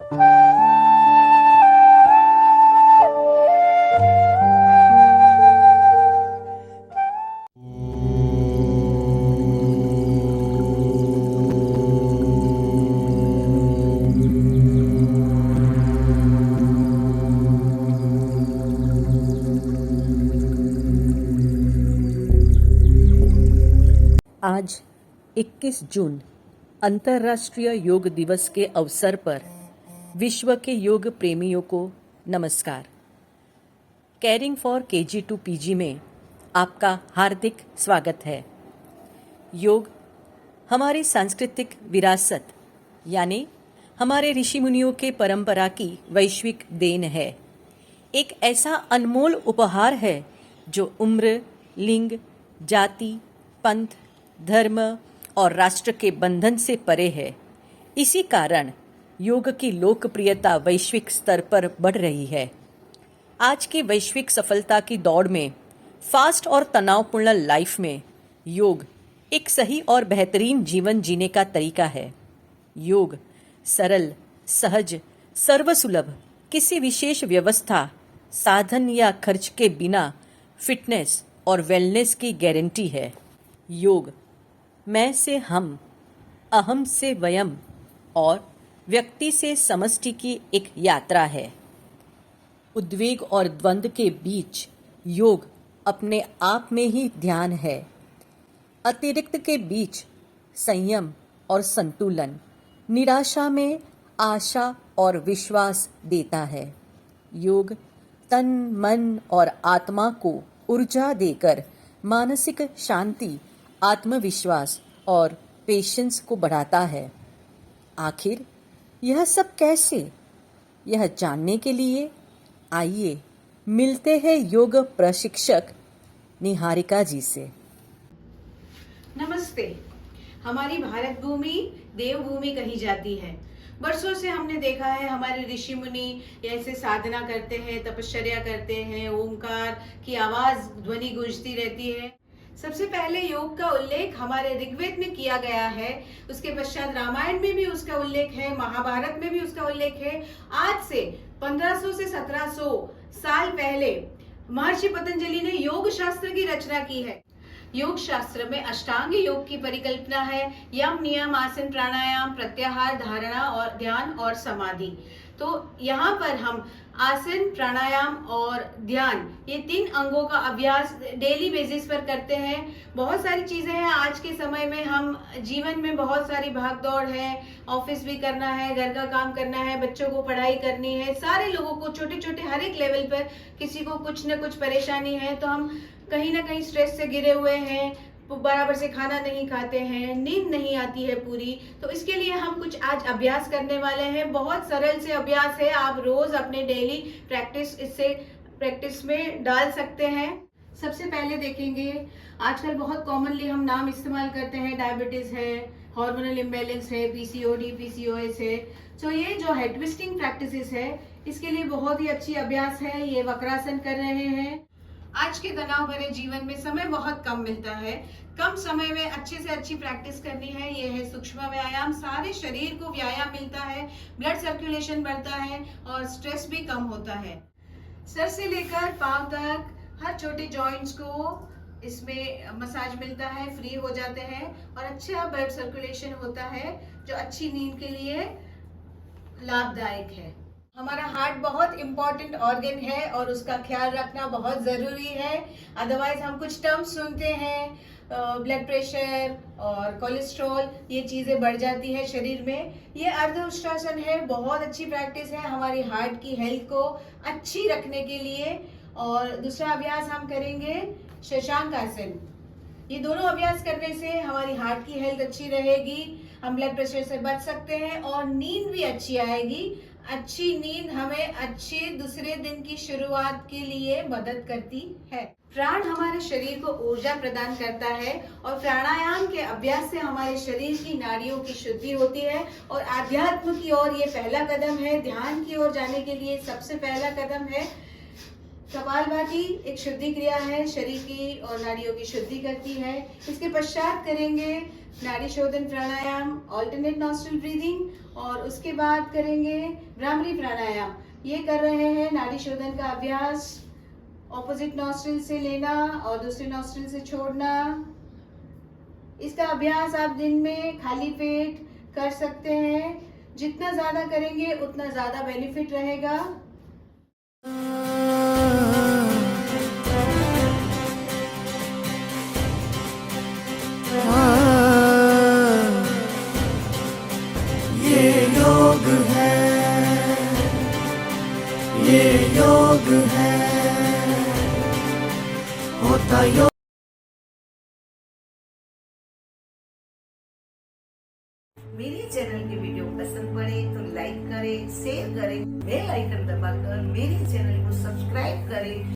आज 21 जून अंतर्राष्ट्रीय योग दिवस के अवसर पर विश्व के योग प्रेमियों को नमस्कार। Caring for KG to PG में आपका हार्दिक स्वागत है। योग हमारी सांस्कृतिक विरासत यानी हमारे ऋषि मुनियों के परंपरा की वैश्विक देन है। एक ऐसा अनमोल उपहार है जो उम्र, लिंग, जाति, पंथ, धर्म और राष्ट्र के बंधन से परे है। इसी कारण योग की लोकप्रियता वैश्विक स्तर पर बढ़ रही है। आज की वैश्विक सफलता की दौड़ में, फास्ट और तनावपूर्ण लाइफ में योग एक सही और बेहतरीन जीवन जीने का तरीका है। योग सरल, सहज, सर्वसुलभ, किसी विशेष व्यवस्था, साधन या खर्च के बिना फिटनेस और वेलनेस की गारंटी है। योग मैं से हम, अहम से वयम और व्यक्ति से समष्टि की एक यात्रा है। उद्वेग और द्वंद्व के बीच योग अपने आप में ही ध्यान है। अतिरिक्त के बीच संयम और संतुलन, निराशा में आशा और विश्वास देता है। योग तन, मन और आत्मा को ऊर्जा देकर मानसिक शांति, आत्मविश्वास और पेशेंस को बढ़ाता है। आखिर यह सब कैसे? यह जानने के लिए आइए मिलते हैं योग प्रशिक्षक निहारिका जी से। नमस्ते। हमारी भारत भूमि देवभूमि कही जाती है। वर्षों से हमने देखा है हमारे ऋषि मुनि ऐसे साधना करते हैं, तपश्चर्या करते हैं, ओमकार की आवाज ध्वनि गूंजती रहती है। सबसे पहले योग का उल्लेख हमारे ऋग्वेद में किया गया है, उसके पश्चात रामायण में भी उसका उल्लेख है, महाभारत में भी उसका उल्लेख है। आज से 1500 से 1700 साल पहले महर्षि पतंजलि ने योग शास्त्र की रचना की है। योग शास्त्र में अष्टांग योग की परिकल्पना है। यम, नियम, आसन, प्राणायाम, प्रत्याहार, धारणा और ध्यान और समाधि। तो यहाँ पर हम आसन, प्राणायाम और ध्यान, ये 3 अंगों का अभ्यास डेली बेसिस पर करते हैं। बहुत सारी चीजें हैं आज के समय में, हम जीवन में बहुत सारी भाग दौड़ है, ऑफिस भी करना है, घर का काम करना है, बच्चों को पढ़ाई करनी है, सारे लोगों को छोटे छोटे हर एक लेवल पर किसी को कुछ न कुछ परेशानी है। तो हम कहीं ना कहीं स्ट्रेस से घिरे हुए हैं, बराबर से खाना नहीं खाते हैं, नींद नहीं आती है पूरी। तो इसके लिए हम कुछ आज अभ्यास करने वाले हैं। बहुत सरल से अभ्यास है, आप रोज अपने डेली प्रैक्टिस में डाल सकते हैं। सबसे पहले देखेंगे, आजकल बहुत कॉमनली हम नाम इस्तेमाल करते हैं, डायबिटीज है, हार्मोनल इम्बैलेंस है, पीसीओडी, पीसीओएस है। तो ये जो है ट्विस्टिंग प्रैक्टिसेस है, इसके लिए बहुत ही अच्छी अभ्यास है। ये वक्रासन कर रहे हैं। आज के तनाव भरे जीवन में समय बहुत कम मिलता है, कम समय में अच्छे से अच्छी प्रैक्टिस करनी है। ये है सूक्ष्म व्यायाम। सारे शरीर को व्यायाम मिलता है, ब्लड सर्कुलेशन बढ़ता है और स्ट्रेस भी कम होता है। सर से लेकर पांव तक हर छोटे जॉइंट्स को इसमें मसाज मिलता है, फ्री हो जाते हैं और अच्छा ब्लड सर्कुलेशन होता है, जो अच्छी नींद के लिए लाभदायक है। हमारा हार्ट बहुत इंपॉर्टेंट ऑर्गन है और उसका ख्याल रखना बहुत जरूरी है। अदरवाइज हम कुछ टर्म्स सुनते हैं, ब्लड प्रेशर और कोलेस्ट्रॉल, ये चीजें बढ़ जाती है शरीर में। ये अर्ध उष्ट्रासन है, बहुत अच्छी प्रैक्टिस है हमारी हार्ट की हेल्थ को अच्छी रखने के लिए। और दूसरा अभ्यास हम करेंगे शशांक आसन। ये दोनों अभ्यास करने से हमारी हार्ट की हेल्थ अच्छी रहेगी, हम ब्लड प्रेशर से बच सकते हैं और नींद भी अच्छी आएगी। अच्छी नींद हमें अच्छे दूसरे दिन की शुरुआत के लिए मदद करती है। प्राण हमारे शरीर को ऊर्जा प्रदान करता है और प्राणायाम के अभ्यास से हमारे शरीर की नाड़ियों की शुद्धि होती है और आध्यात्म की ओर ये पहला कदम है। ध्यान की ओर जाने के लिए सबसे पहला कदम है कपालभाति एक शुद्धि क्रिया है, शरीर की और नाड़ियों की शुद्धि करती है। इसके पश्चात करेंगे नाड़ी शोधन प्राणायाम, ऑल्टरनेट नॉस्ट्रल ब्रीदिंग, और उसके बाद करेंगे भ्रामरी प्राणायाम। ये कर रहे हैं नाड़ी शोधन का अभ्यास, ऑपोजिट नॉस्ट्रल से लेना और दूसरे नॉस्ट्रल से छोड़ना। इसका अभ्यास आप दिन में खाली पेट कर सकते हैं। जितना ज्यादा करेंगे उतना ज्यादा बेनिफिट रहेगा। ये योग है, ये योग है, होता योग। मेरे चैनल की वीडियो पसंद पड़े तो लाइक करें, शेयर करें, बेल आइकन दबाकर मेरे चैनल को सब्सक्राइब करें।